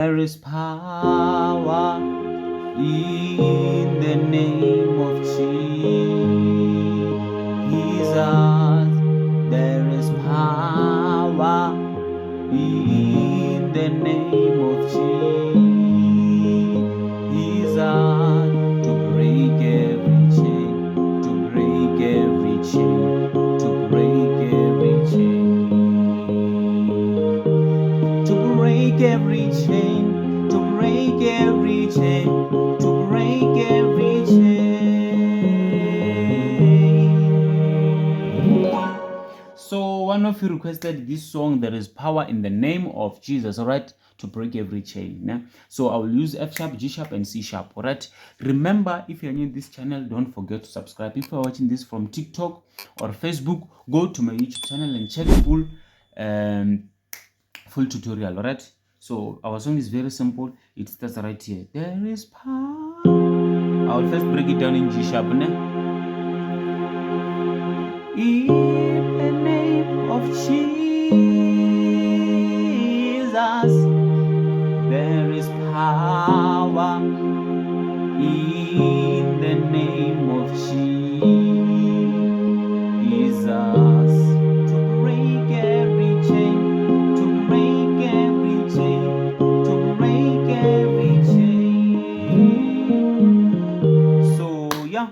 There is power in the name of Jesus. There is power in the name of Jesus to break every chain, to break every chain, to break every chain, to break every chain, to break every chain, to break every chain. So one of you requested this song, There is Power in the Name of Jesus, all right, to break every chain. Yeah? So I will use F sharp, G sharp, and C sharp, all right? Remember, if you're new to this channel, don't forget to subscribe. If you're watching this from TikTok or Facebook, go to my YouTube channel and check full tutorial, all right? So our song is very simple. It starts right here. There is power. I will first break it down in G sharp, né? In the name of Jesus, there is power. In the name of Jesus, to break every chain, to break every chain, to break every chain. So yeah,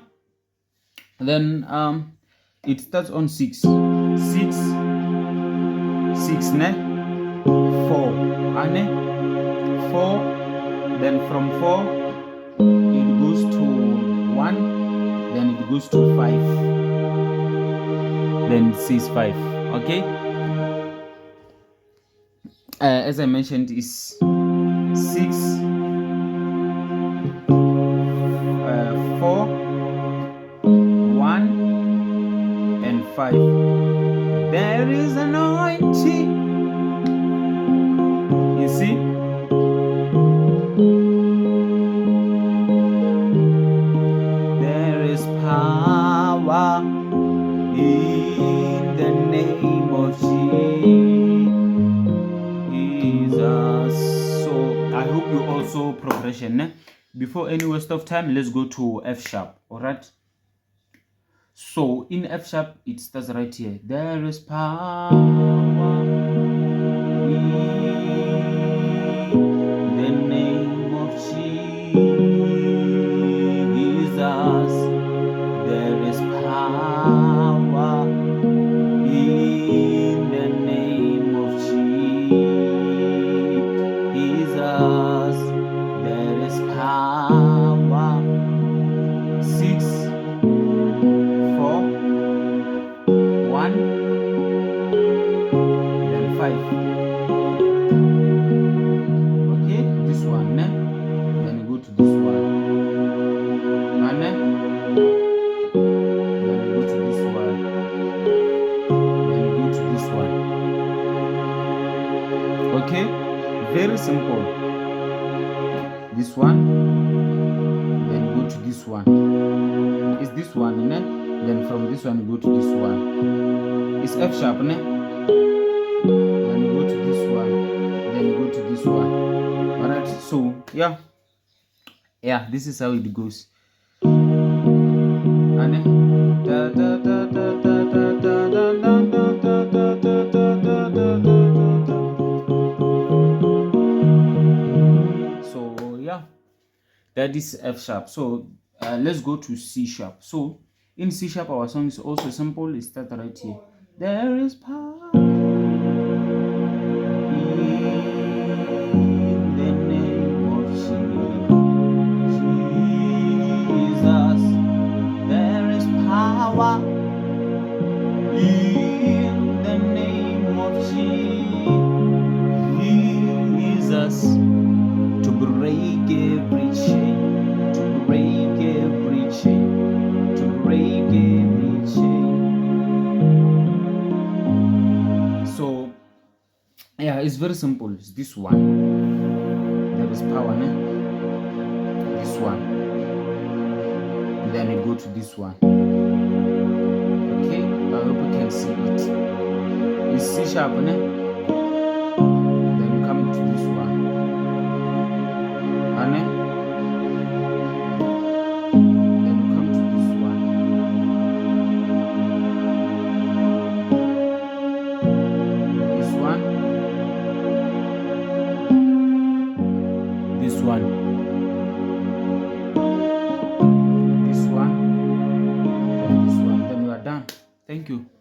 then it starts on 6, 6, 6, ne? 4, ane? 4, then from 4, it goes to 1, then it goes to 5, then it says 5, okay? As I mentioned, is 6, 4, 1, and 5. There is anointing. You see? There is power in the name of Jesus. So I hope you also progression. Eh? Before any waste of time, let's go to F sharp. All right. So in F sharp, it starts right here. There is power in the name of Jesus. There is power in the name of Jesus. There is power. 6, 4, 1, then 5. Okay, this one, ne? Then you go to this one, and then you go to this one, then you go to this one. Okay, very simple. This one, then go to this one. Is this one, ne? Then from this one go to this one. It's F sharp, ne? Then go to this one, then go to this one. Alright, so yeah, this is how it goes. So yeah, that is F sharp. So let's go to C sharp. So in C sharp, our song is also simple. It starts right here. There is power in the name of Jesus. There is power in the name of Jesus to break every chain, to break every chain, to break every chain. So yeah, it's very simple. It's this one. There is power, ne? This one. And then you go to this one. Okay, I hope you can see it. It's C sharp, ne? Then you come to this one. one, this one, then this one. Then you are done. Thank you.